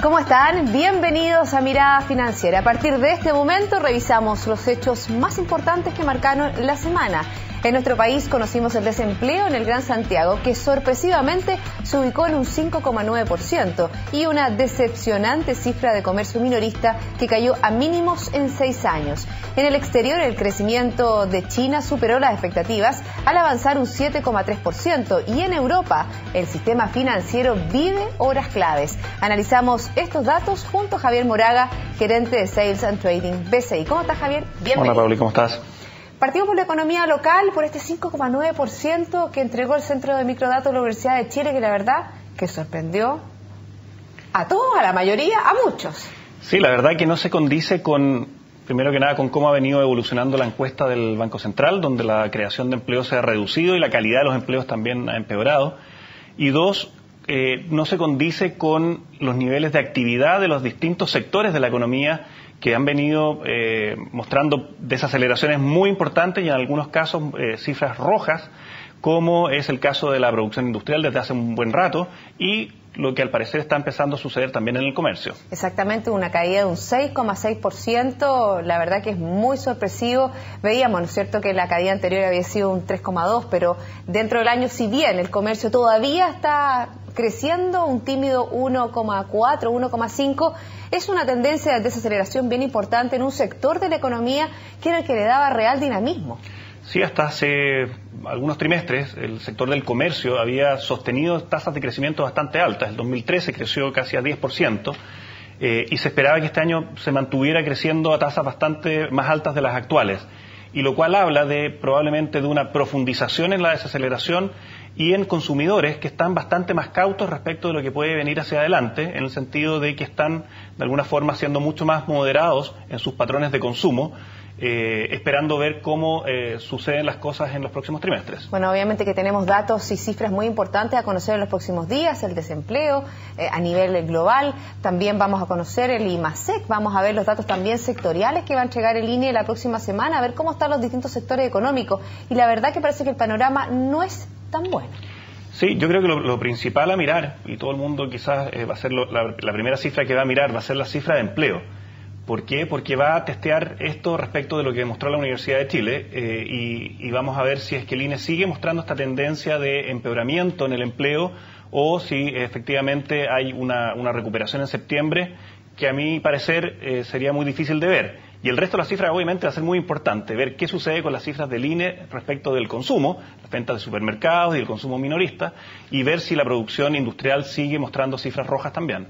¿Cómo están? Bienvenidos a Mirada Financiera. A partir de este momento revisamos los hechos más importantes que marcaron la semana. En nuestro país conocimos el desempleo en el Gran Santiago, que sorpresivamente se ubicó en un 5,9% y una decepcionante cifra de comercio minorista que cayó a mínimos en 6 años. En el exterior, el crecimiento de China superó las expectativas al avanzar un 7,3% y en Europa el sistema financiero vive horas claves. Analizamos estos datos junto a Javier Moraga, gerente de Sales and Trading BCI. ¿Cómo estás, Javier? Bienvenido. Hola, Pauli, ¿cómo estás? Partimos por la economía local, por este 5,9% que entregó el Centro de Microdatos de la Universidad de Chile, que la verdad que sorprendió a todos, a la mayoría, a muchos. Sí, la verdad que no se condice con, primero que nada, con cómo ha venido evolucionando la encuesta del Banco Central, donde la creación de empleo se ha reducido y la calidad de los empleos también ha empeorado. Y dos, no se condice con los niveles de actividad de los distintos sectores de la economía que han venido mostrando desaceleraciones muy importantes y en algunos casos cifras rojas, como es el caso de la producción industrial desde hace un buen rato y lo que al parecer está empezando a suceder también en el comercio. Exactamente, una caída de un 6,6%, la verdad que es muy sorpresivo. Veíamos, ¿no es cierto?, que la caída anterior había sido un 3,2%, pero dentro del año, si bien el comercio todavía está creciendo, un tímido 1,4, 1,5%, es una tendencia de desaceleración bien importante en un sector de la economía que era el que le daba real dinamismo. Sí, hasta hace algunos trimestres el sector del comercio había sostenido tasas de crecimiento bastante altas. El 2013 creció casi a 10% y se esperaba que este año se mantuviera creciendo a tasas bastante más altas de las actuales. Y lo cual habla de probablemente de una profundización en la desaceleración y en consumidores que están bastante más cautos respecto de lo que puede venir hacia adelante, en el sentido de que están de alguna forma siendo mucho más moderados en sus patrones de consumo, esperando ver cómo suceden las cosas en los próximos trimestres. Bueno, obviamente que tenemos datos y cifras muy importantes a conocer en los próximos días, el desempleo a nivel global, también vamos a conocer el IMASEC, vamos a ver los datos también sectoriales que va a entregar el INE la próxima semana, a ver cómo están los distintos sectores económicos, y la verdad que parece que el panorama no es tan bueno. Sí, yo creo que lo principal a mirar, y todo el mundo quizás va a ser la primera cifra que va a mirar, va a ser la cifra de empleo. ¿Por qué? Porque va a testear esto respecto de lo que demostró la Universidad de Chile y vamos a ver si es que el INE sigue mostrando esta tendencia de empeoramiento en el empleo o si efectivamente hay una recuperación en septiembre que a mi parecer sería muy difícil de ver. Y el resto de las cifras obviamente va a ser muy importante, ver qué sucede con las cifras del INE respecto del consumo, las ventas de supermercados y el consumo minorista, y ver si la producción industrial sigue mostrando cifras rojas también.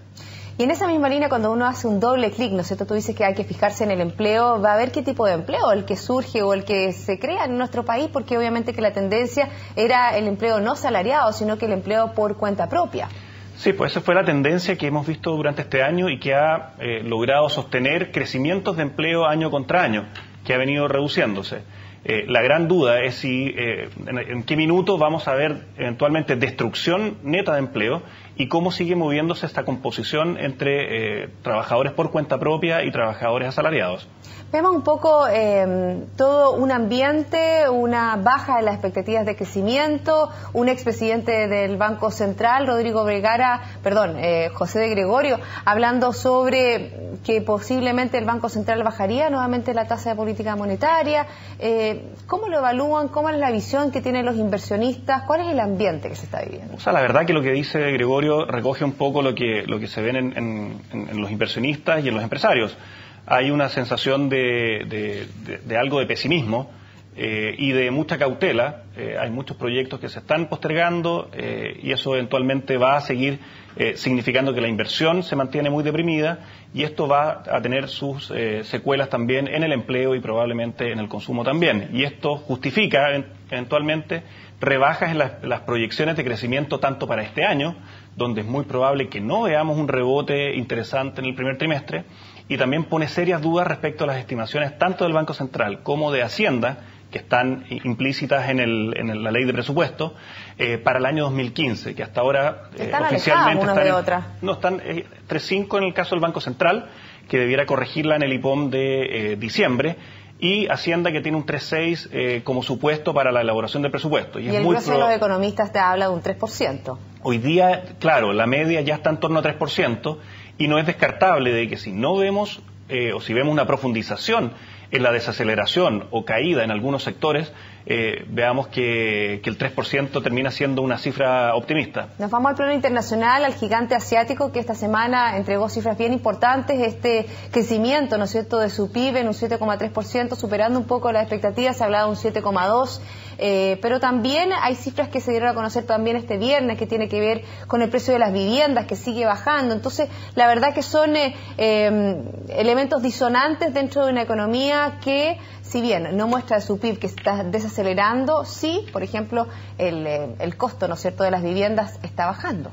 Y en esa misma línea, cuando uno hace un doble clic, ¿no es cierto? Tú dices que hay que fijarse en el empleo, va a ver qué tipo de empleo, el que surge o el que se crea en nuestro país, porque obviamente que la tendencia era el empleo no salariado, sino que el empleo por cuenta propia. Sí, pues esa fue la tendencia que hemos visto durante este año y que ha logrado sostener crecimientos de empleo año contra año, que ha venido reduciéndose. La gran duda es si en qué minuto vamos a ver eventualmente destrucción neta de empleo y cómo sigue moviéndose esta composición entre trabajadores por cuenta propia y trabajadores asalariados. Vemos un poco todo un ambiente, una baja de las expectativas de crecimiento, un expresidente del Banco Central, José de Gregorio, hablando sobre que posiblemente el Banco Central bajaría nuevamente la tasa de política monetaria. ¿Cómo lo evalúan? ¿Cómo es la visión que tienen los inversionistas? ¿Cuál es el ambiente que se está viviendo? O sea, la verdad que lo que dice Gregorio recoge un poco lo que se ven en los inversionistas y en los empresarios. Hay una sensación de algo de pesimismo y de mucha cautela. Hay muchos proyectos que se están postergando y eso eventualmente va a seguir significando que la inversión se mantiene muy deprimida y esto va a tener sus secuelas también en el empleo y probablemente en el consumo también. Y esto justifica eventualmente rebajas en las proyecciones de crecimiento tanto para este año, donde es muy probable que no veamos un rebote interesante en el primer trimestre, y también pone serias dudas respecto a las estimaciones tanto del Banco Central como de Hacienda, que están implícitas en la ley de presupuesto, para el año 2015, que hasta ahora oficialmente están 3,5 en el caso del Banco Central, que debiera corregirla en el IPOM de diciembre, y Hacienda que tiene un 3,6 como supuesto para la elaboración del presupuesto. Y el grueso de los economistas te habla de un 3%. Hoy día, claro, la media ya está en torno a 3%, y no es descartable de que si no vemos o si vemos una profundización en la desaceleración o caída en algunos sectores, veamos que el 3% termina siendo una cifra optimista. Nos vamos al plano internacional, al gigante asiático que esta semana entregó cifras bien importantes, este crecimiento, ¿no es cierto?, de su PIB en un 7,3%, superando un poco las expectativas, se hablaba de un 7,2%, pero también hay cifras que se dieron a conocer también este viernes, que tiene que ver con el precio de las viviendas, que sigue bajando. Entonces, la verdad que son elementos disonantes dentro de una economía que, si bien no muestra su PIB que está desacelerando, sí, por ejemplo, el costo, ¿no es cierto?, de las viviendas está bajando.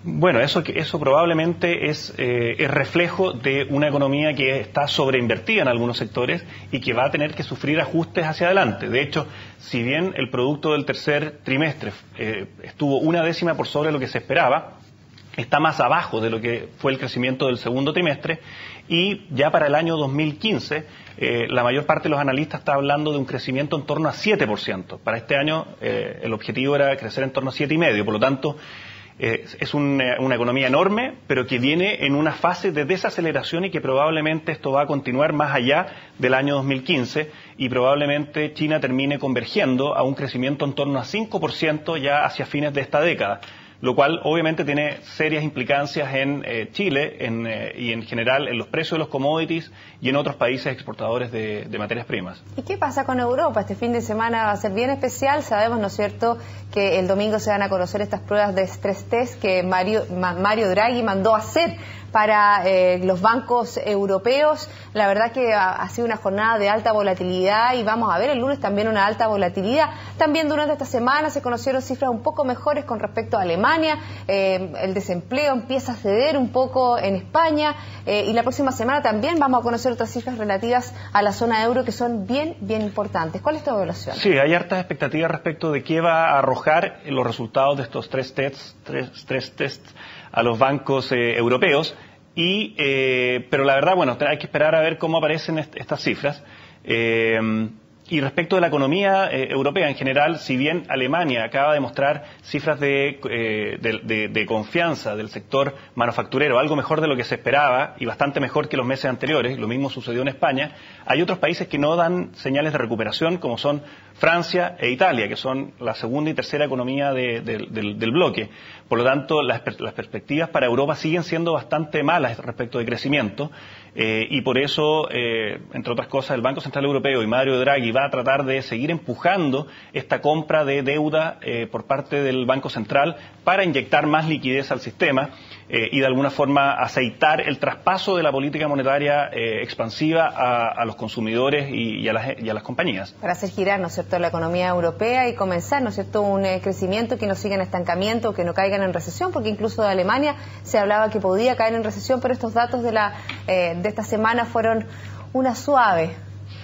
Bueno, eso probablemente es reflejo de una economía que está sobreinvertida en algunos sectores y que va a tener que sufrir ajustes hacia adelante. De hecho, si bien el producto del tercer trimestre estuvo 1/10 por sobre lo que se esperaba, está más abajo de lo que fue el crecimiento del segundo trimestre, y ya para el año 2015 la mayor parte de los analistas está hablando de un crecimiento en torno a 7%. Para este año el objetivo era crecer en torno a 7,5%, por lo tanto es una economía enorme, pero que viene en una fase de desaceleración y que probablemente esto va a continuar más allá del año 2015 y probablemente China termine convergiendo a un crecimiento en torno a 5% ya hacia fines de esta década, lo cual obviamente tiene serias implicancias en Chile y en general en los precios de los commodities y en otros países exportadores de materias primas. ¿Y qué pasa con Europa? Este fin de semana va a ser bien especial. Sabemos, ¿no es cierto?, que el domingo se van a conocer estas pruebas de stress test que Mario Draghi mandó a hacer para los bancos europeos. La verdad que ha sido una jornada de alta volatilidad y vamos a ver el lunes también una alta volatilidad. También durante esta semana se conocieron cifras un poco mejores con respecto a Alemania. El desempleo empieza a ceder un poco en España y la próxima semana también vamos a conocer otras cifras relativas a la zona euro que son bien importantes. ¿Cuál es tu evaluación? Sí, hay hartas expectativas respecto de qué va a arrojar los resultados de estos stress tests a los bancos europeos, pero la verdad, bueno, hay que esperar a ver cómo aparecen estas cifras. Y respecto de la economía europea en general, si bien Alemania acaba de mostrar cifras de confianza del sector manufacturero, algo mejor de lo que se esperaba y bastante mejor que los meses anteriores, lo mismo sucedió en España, hay otros países que no dan señales de recuperación, como son Francia e Italia, que son la segunda y tercera economía del bloque. Por lo tanto, las perspectivas para Europa siguen siendo bastante malas respecto de crecimiento, y por eso, entre otras cosas, el Banco Central Europeo y Mario Draghi va a tratar de seguir empujando esta compra de deuda por parte del Banco Central para inyectar más liquidez al sistema y de alguna forma aceitar el traspaso de la política monetaria expansiva a los consumidores y a las compañías. Para hacer girar, ¿no es cierto?, la economía europea y comenzar, ¿no es cierto?, un crecimiento que no siga en estancamiento, que no caigan en recesión, porque incluso de Alemania se hablaba que podía caer en recesión, pero estos datos de esta semana fueron una suave.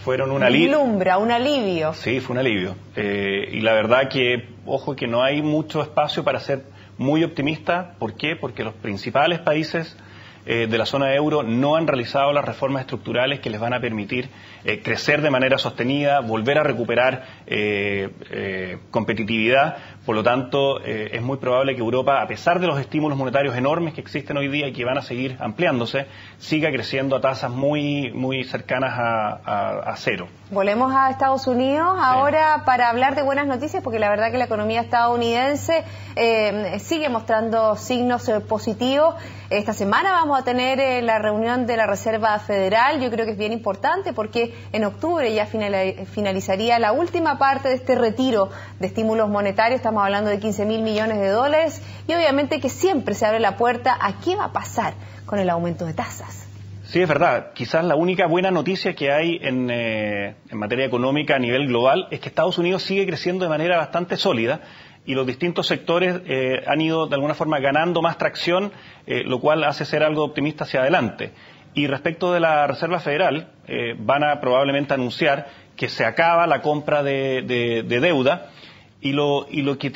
Fueron un alivio. Un alivio. Sí, fue un alivio. Y la verdad que, ojo, que no hay mucho espacio para ser muy optimista. ¿Por qué? Porque los principales países de la zona euro no han realizado las reformas estructurales que les van a permitir crecer de manera sostenida, volver a recuperar competitividad. Por lo tanto, es muy probable que Europa, a pesar de los estímulos monetarios enormes que existen hoy día y que van a seguir ampliándose, siga creciendo a tasas muy cercanas a cero. Volvemos a Estados Unidos ahora para hablar de buenas noticias, porque la verdad que la economía estadounidense sigue mostrando signos positivos. Esta semana vamos a tener la reunión de la Reserva Federal. Yo creo que es bien importante porque en octubre ya finalizaría la última parte de este retiro de estímulos monetarios. Estamos hablando de 15.000 millones de dólares y obviamente que siempre se abre la puerta a qué va a pasar con el aumento de tasas. Sí, es verdad. Quizás la única buena noticia que hay en materia económica a nivel global es que Estados Unidos sigue creciendo de manera bastante sólida y los distintos sectores han ido de alguna forma ganando más tracción, lo cual hace ser algo optimista hacia adelante. Y respecto de la Reserva Federal, van a probablemente anunciar que se acaba la compra de deuda. Y lo que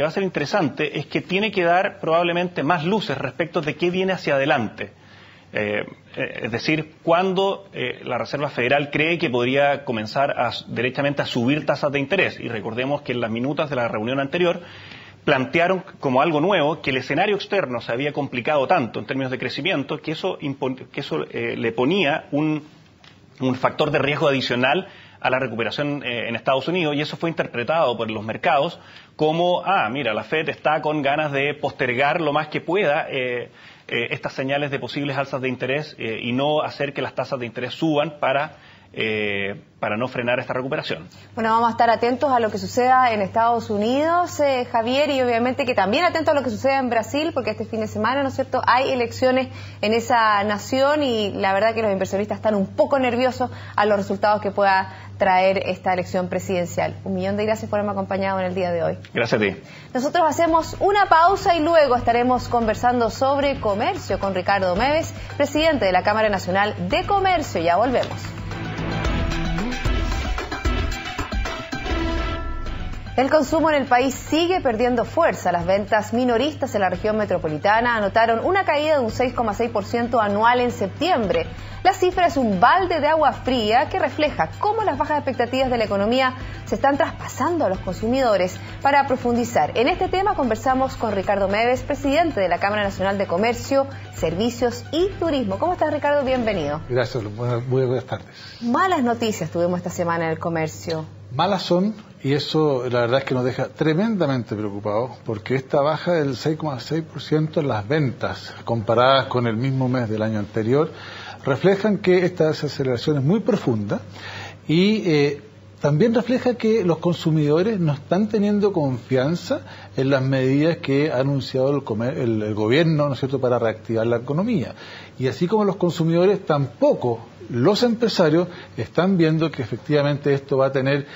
va a ser interesante es que tiene que dar probablemente más luces respecto de qué viene hacia adelante. Es decir, cuándo la Reserva Federal cree que podría comenzar derechamente a subir tasas de interés. Y recordemos que en las minutas de la reunión anterior, plantearon como algo nuevo que el escenario externo se había complicado tanto en términos de crecimiento que eso le ponía un factor de riesgo adicional a la recuperación en Estados Unidos, y eso fue interpretado por los mercados como, mira, la Fed está con ganas de postergar lo más que pueda estas señales de posibles alzas de interés y no hacer que las tasas de interés suban para no frenar esta recuperación. Bueno, vamos a estar atentos a lo que suceda en Estados Unidos, Javier, y obviamente que también atentos a lo que suceda en Brasil, porque este fin de semana, ¿no es cierto?, hay elecciones en esa nación y la verdad que los inversionistas están un poco nerviosos a los resultados que pueda traer esta elección presidencial. 1.000.000 de gracias por haberme acompañado en el día de hoy. Gracias a ti. Nosotros hacemos una pausa y luego estaremos conversando sobre comercio con Ricardo Meves, presidente de la Cámara Nacional de Comercio. Ya volvemos. El consumo en el país sigue perdiendo fuerza. Las ventas minoristas en la región metropolitana anotaron una caída de un 6,6% anual en septiembre. La cifra es un balde de agua fría que refleja cómo las bajas expectativas de la economía se están traspasando a los consumidores. Para profundizar en este tema conversamos con Ricardo Meves, presidente de la Cámara Nacional de Comercio, Servicios y Turismo. ¿Cómo estás, Ricardo? Bienvenido. Gracias, muy buenas tardes. Malas noticias tuvimos esta semana en el comercio. Malas son, y eso la verdad es que nos deja tremendamente preocupados, porque esta baja del 6,6% en las ventas comparadas con el mismo mes del año anterior reflejan que esta desaceleración es muy profunda y también refleja que los consumidores no están teniendo confianza en las medidas que ha anunciado el gobierno, ¿no es cierto?, para reactivar la economía. Y así como los consumidores, tampoco los empresarios están viendo que efectivamente esto va a tener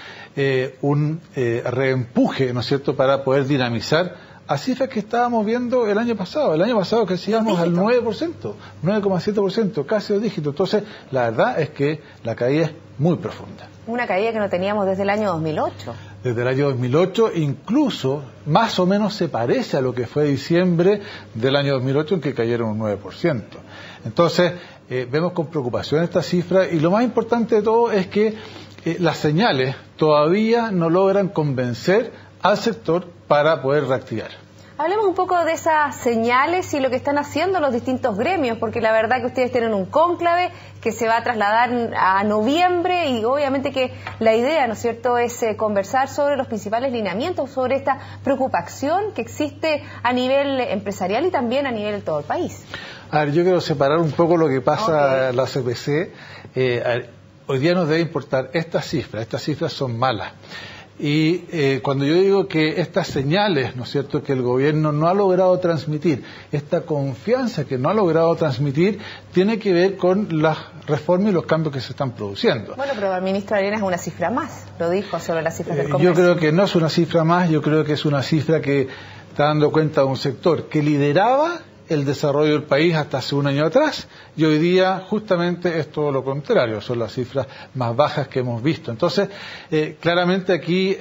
un reempuje, ¿no es cierto?, para poder dinamizar a cifras que estábamos viendo el año pasado. El año pasado crecíamos al 9%, 9,7%, casi 2 dígitos. Entonces, la verdad es que la caída es muy profunda. Una caída que no teníamos desde el año 2008. Desde el año 2008, incluso más o menos se parece a lo que fue diciembre del año 2008, en que cayeron un 9%. Entonces, vemos con preocupación esta cifra, y lo más importante de todo es que las señales todavía no logran convencer al sector para poder reactivar. Hablemos un poco de esas señales y lo que están haciendo los distintos gremios, porque la verdad que ustedes tienen un cónclave que se va a trasladar a noviembre y obviamente que la idea, ¿no es cierto?, es conversar sobre los principales lineamientos, sobre esta preocupación que existe a nivel empresarial y también a nivel de todo el país. A ver, yo quiero separar un poco lo que pasa en la CPC. Hoy día nos debe importar estas cifras son malas. Y cuando yo digo que estas señales, ¿no es cierto?, que el gobierno no ha logrado transmitir, esta confianza que no ha logrado transmitir, tiene que ver con las reformas y los cambios que se están produciendo. Bueno, pero el ministro Arenas es una cifra más, lo dijo sobre las cifras del comercio. Yo creo que no es una cifra más, yo creo que es una cifra que está dando cuenta de un sector que lideraba el desarrollo del país hasta hace un año atrás, y hoy día justamente es todo lo contrario, son las cifras más bajas que hemos visto. Entonces, claramente aquí,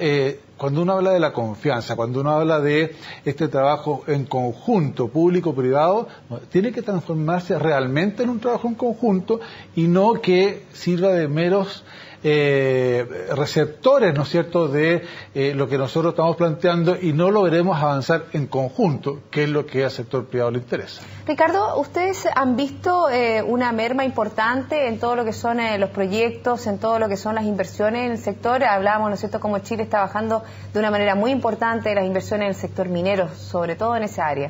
cuando uno habla de la confianza, cuando uno habla de este trabajo en conjunto, público-privado, tiene que transformarse realmente en un trabajo en conjunto y no que sirva de meros receptores, ¿no es cierto?, de lo que nosotros estamos planteando, y no logremos avanzar en conjunto, que es lo que al sector privado le interesa. Ricardo, ¿ustedes han visto una merma importante en todo lo que son los proyectos, en todo lo que son las inversiones en el sector? Hablábamos, ¿no es cierto?, como Chile está bajando de una manera muy importante las inversiones en el sector minero, sobre todo en esa área.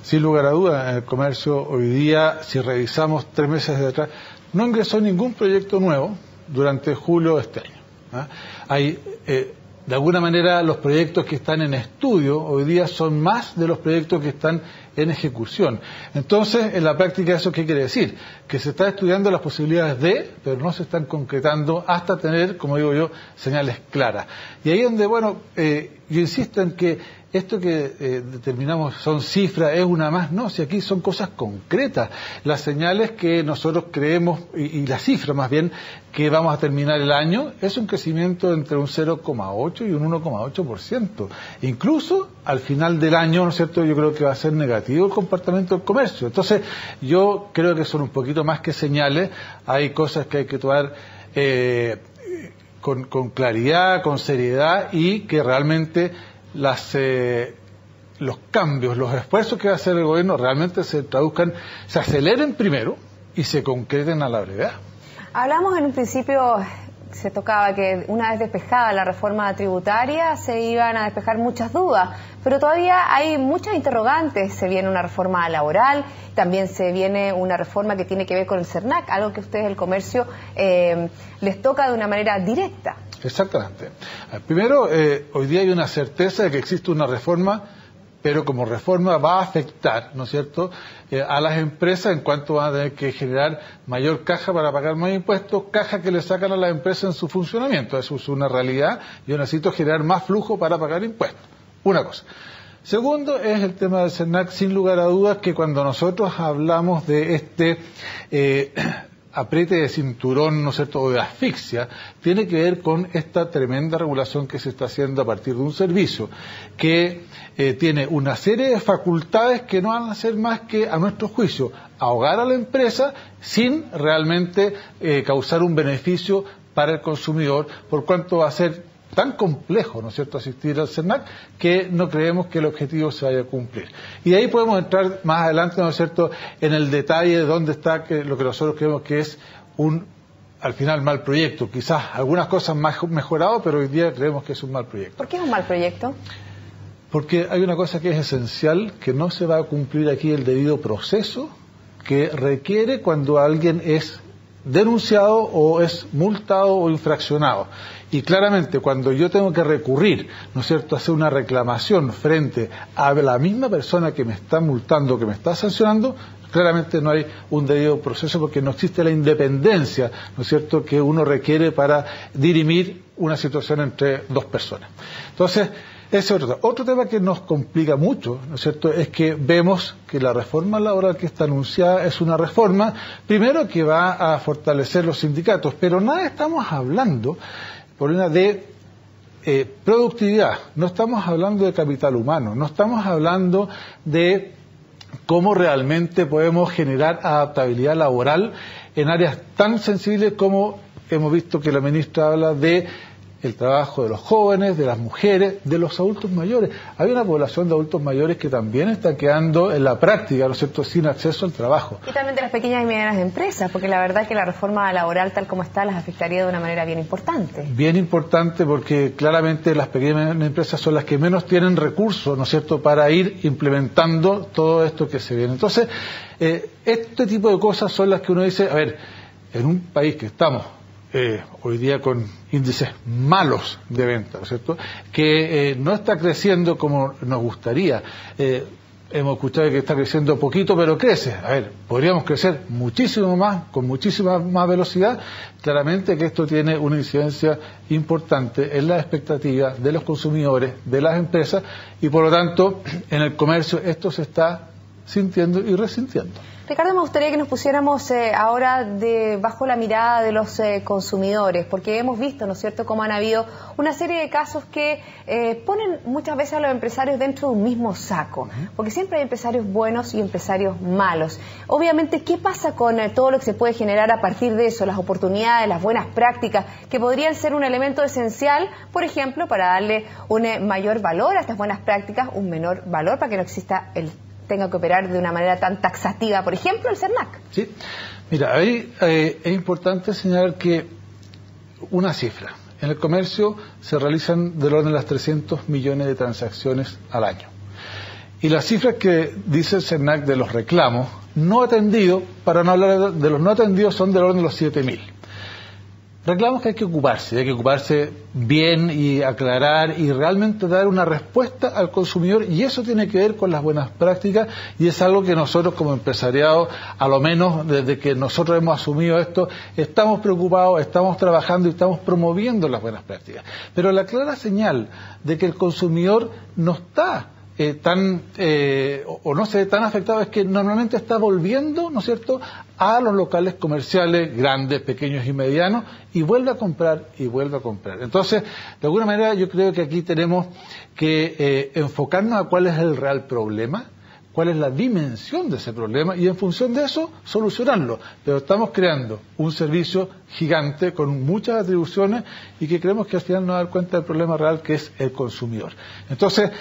Sin lugar a dudas, en el comercio hoy día, si revisamos 3 meses de atrás, no ingresó ningún proyecto nuevo durante julio de este año. Hay, de alguna manera, los proyectos que están en estudio hoy día son más de los proyectos que están en ejecución. Entonces, en la práctica, ¿eso qué quiere decir? Que se está estudiando las posibilidades de, pero no se están concretando hasta tener, como digo yo, señales claras. Y ahí donde, bueno, yo insisto en que esto que determinamos son cifras, es una más, no, si aquí son cosas concretas. Las señales que nosotros creemos, y la cifra más bien, que vamos a terminar el año, es un crecimiento entre un 0,8 y un 1,8%. Incluso al final del año, ¿no es cierto?, yo creo que va a ser negativo el comportamiento del comercio. Entonces, yo creo que son un poquito más que señales, hay cosas que hay que tomar con claridad, con seriedad, y que realmente las los cambios, los esfuerzos que va a hacer el gobierno realmente se traduzcan, se aceleren primero y se concreten a la brevedad. Hablamos en un principio, se tocaba que una vez despejada la reforma tributaria se iban a despejar muchas dudas, pero todavía hay muchas interrogantes. Se viene una reforma laboral, también se viene una reforma que tiene que ver con el CERNAC, algo que a ustedes, el comercio, les toca de una manera directa. Exactamente. Primero, hoy día hay una certeza de que existe una reforma, pero como reforma va a afectar, ¿no es cierto?, a las empresas en cuanto van a tener que generar mayor caja para pagar más impuestos, caja que le sacan a las empresas en su funcionamiento. Eso es una realidad. Yo necesito generar más flujo para pagar impuestos. Una cosa. Segundo es el tema del CERNAC, sin lugar a dudas que cuando nosotros hablamos de este apriete de cinturón, ¿no es cierto?, o de asfixia, tiene que ver con esta tremenda regulación que se está haciendo a partir de un servicio que tiene una serie de facultades que no van a ser más que, a nuestro juicio, ahogar a la empresa sin realmente causar un beneficio para el consumidor, por cuanto va a ser tan complejo, ¿no es cierto?, asistir al CERNAC, que no creemos que el objetivo se vaya a cumplir. Y de ahí podemos entrar más adelante, ¿no es cierto?, en el detalle de dónde está lo que nosotros creemos que es al final, mal proyecto. Quizás algunas cosas más mejorado, pero hoy día creemos que es un mal proyecto. ¿Por qué es un mal proyecto? Porque hay una cosa que es esencial, que no se va a cumplir aquí el debido proceso que requiere cuando alguien es denunciado o es multado o infraccionado. Y claramente cuando yo tengo que recurrir, ¿no es cierto?, a hacer una reclamación frente a la misma persona que me está multando, que me está sancionando, claramente no hay un debido proceso porque no existe la independencia, ¿no es cierto?, que uno requiere para dirimir una situación entre dos personas. Entonces, ese otro tema que nos complica mucho, ¿no es cierto?, es que vemos que la reforma laboral que está anunciada es una reforma, primero, que va a fortalecer los sindicatos, pero nada estamos hablando por una de productividad, no estamos hablando de capital humano, no estamos hablando de cómo realmente podemos generar adaptabilidad laboral en áreas tan sensibles como hemos visto que la ministra habla de el trabajo de los jóvenes, de las mujeres, de los adultos mayores. Hay una población de adultos mayores que también está quedando en la práctica, ¿no es cierto?, sin acceso al trabajo. Y también de las pequeñas y medianas empresas, porque la verdad es que la reforma laboral tal como está las afectaría de una manera bien importante. Bien importante porque claramente las pequeñas empresas son las que menos tienen recursos, ¿no es cierto?, para ir implementando todo esto que se viene. Entonces, este tipo de cosas son las que uno dice, a ver, en un país que estamos hoy día con índices malos de venta, ¿no es cierto?, que no está creciendo como nos gustaría. Hemos escuchado que está creciendo poquito, pero crece. A ver, podríamos crecer muchísimo más, con muchísima más velocidad. Claramente que esto tiene una incidencia importante en las expectativas de los consumidores, de las empresas, y por lo tanto, en el comercio esto se está sintiendo y resintiendo. Ricardo, me gustaría que nos pusiéramos ahora bajo la mirada de los consumidores, porque hemos visto, ¿no es cierto?, cómo han habido una serie de casos que ponen muchas veces a los empresarios dentro de un mismo saco, porque siempre hay empresarios buenos y empresarios malos. Obviamente, ¿qué pasa con todo lo que se puede generar a partir de eso? Las oportunidades, las buenas prácticas, que podrían ser un elemento esencial, por ejemplo, para darle un mayor valor a estas buenas prácticas, un menor valor para que no exista tenga que operar de una manera tan taxativa, por ejemplo, el CERNAC. Sí, mira, ahí es importante señalar que una cifra. En el comercio se realizan del orden de las 300 millones de transacciones al año. Y las cifras que dice el CERNAC de los reclamos no atendidos, para no hablar de los no atendidos, son del orden de los 7.000. Reclamos que hay que ocuparse bien y aclarar y realmente dar una respuesta al consumidor, y eso tiene que ver con las buenas prácticas, y es algo que nosotros como empresariado, a lo menos desde que nosotros hemos asumido esto, estamos preocupados, estamos trabajando y estamos promoviendo las buenas prácticas. Pero la clara señal de que el consumidor no está o no se ve tan afectado es que normalmente está volviendo, ¿no es cierto?, a los locales comerciales grandes, pequeños y medianos, y vuelve a comprar y vuelve a comprar. Entonces, de alguna manera yo creo que aquí tenemos que enfocarnos a cuál es el real problema, cuál es la dimensión de ese problema, y en función de eso solucionarlo. Pero estamos creando un servicio gigante con muchas atribuciones y que creemos que al final nos da cuenta del problema real, que es el consumidor. Entonces,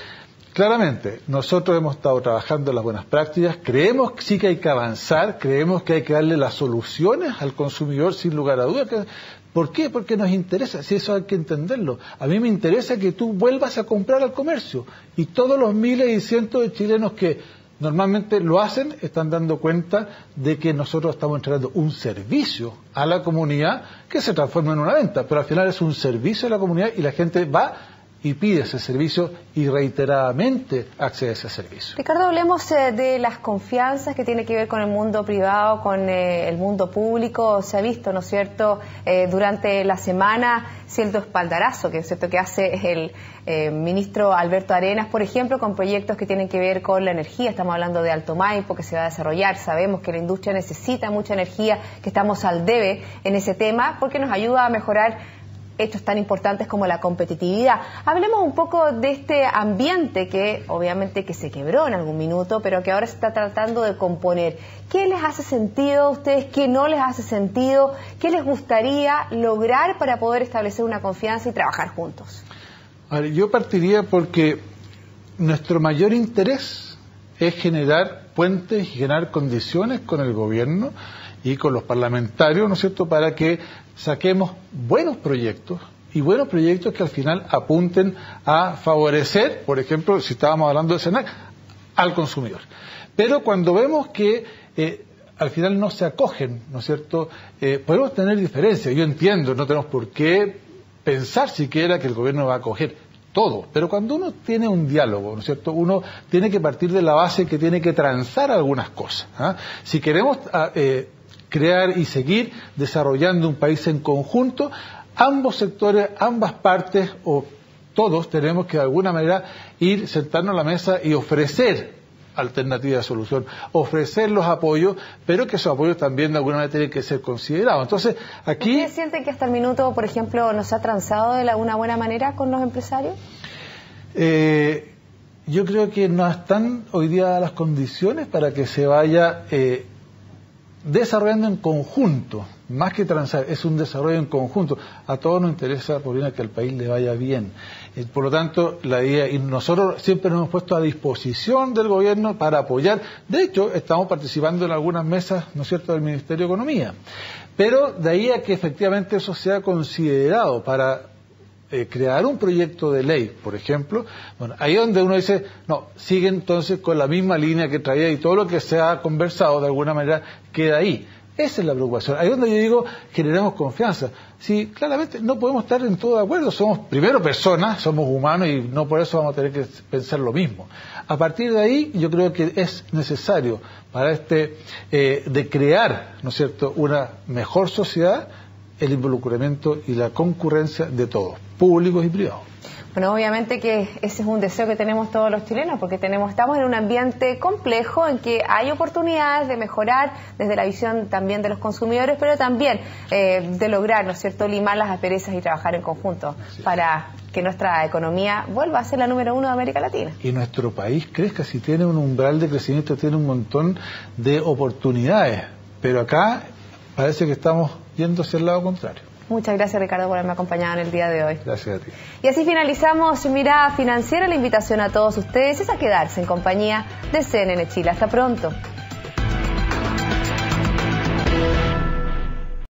Claramente, nosotros hemos estado trabajando en las buenas prácticas, creemos que sí que hay que avanzar, creemos que hay que darle las soluciones al consumidor sin lugar a dudas. ¿Por qué? Porque nos interesa, si eso hay que entenderlo. A mí me interesa que tú vuelvas a comprar al comercio, y todos los miles y cientos de chilenos que normalmente lo hacen están dando cuenta de que nosotros estamos entregando un servicio a la comunidad que se transforma en una venta, pero al final es un servicio a la comunidad y la gente va y pide ese servicio y reiteradamente accede a ese servicio. Ricardo, hablemos de las confianzas que tiene que ver con el mundo privado, con el mundo público. Se ha visto, ¿no es cierto?, durante la semana cierto espaldarazo que es cierto que hace el ministro Alberto Arenas, por ejemplo, con proyectos que tienen que ver con la energía. Estamos hablando de Alto Maipo, que se va a desarrollar. Sabemos que la industria necesita mucha energía, que estamos al debe en ese tema, porque nos ayuda a mejorar hechos tan importantes como la competitividad. Hablemos un poco de este ambiente que obviamente que se quebró en algún minuto, pero que ahora se está tratando de componer. ¿Qué les hace sentido a ustedes? ¿Qué no les hace sentido? ¿Qué les gustaría lograr para poder establecer una confianza y trabajar juntos? A ver, yo partiría porque nuestro mayor interés es generar puentes y generar condiciones con el gobierno y con los parlamentarios, ¿no es cierto?, para que saquemos buenos proyectos y buenos proyectos que al final apunten a favorecer, por ejemplo, si estábamos hablando de SENAC, al consumidor. Pero cuando vemos que al final no se acogen, ¿no es cierto?, podemos tener diferencias. Yo entiendo, no tenemos por qué pensar siquiera que el gobierno va a acoger todo, pero cuando uno tiene un diálogo, ¿no es cierto?, uno tiene que partir de la base que tiene que transar algunas cosas. Si queremos crear y seguir desarrollando un país en conjunto, ambos sectores, ambas partes o todos tenemos que de alguna manera ir, sentarnos a la mesa y ofrecer alternativas de solución, ofrecer los apoyos, pero que esos apoyos también de alguna manera tienen que ser considerados. Entonces, aquí... ¿Ustedes sienten que hasta el minuto, por ejemplo, no se ha transado de una buena manera con los empresarios? Yo creo que no están hoy día las condiciones para que se vaya desarrollando en conjunto, más que transar, es un desarrollo en conjunto. A todos nos interesa, Paulina, que al país le vaya bien. Por lo tanto, la idea, y nosotros siempre nos hemos puesto a disposición del gobierno para apoyar. De hecho, estamos participando en algunas mesas, ¿no es cierto?, del Ministerio de Economía. Pero de ahí a que efectivamente eso sea considerado para crear un proyecto de ley, por ejemplo, bueno, ahí es donde uno dice, no, sigue entonces con la misma línea que traía y todo lo que se ha conversado de alguna manera queda ahí. Esa es la preocupación. Ahí es donde yo digo, generemos confianza. Sí, claramente no podemos estar en todo de acuerdo. Somos primero personas, somos humanos y no por eso vamos a tener que pensar lo mismo. A partir de ahí, yo creo que es necesario para de crear, ¿no es cierto?, una mejor sociedad, el involucramiento y la concurrencia de todos, públicos y privados. Bueno, obviamente que ese es un deseo que tenemos todos los chilenos, porque estamos en un ambiente complejo en que hay oportunidades de mejorar desde la visión también de los consumidores, pero también de lograr, ¿no es cierto?, limar las asperezas y trabajar en conjunto para que nuestra economía vuelva a ser la número 1 de América Latina. Y nuestro país crezca, si tiene un umbral de crecimiento, tiene un montón de oportunidades, pero acá parece que estamos yendo hacia el lado contrario. Muchas gracias, Ricardo, por haberme acompañado en el día de hoy. Gracias a ti. Y así finalizamos Mirada Financiera. La invitación a todos ustedes es a quedarse en compañía de CNN Chile. Hasta pronto.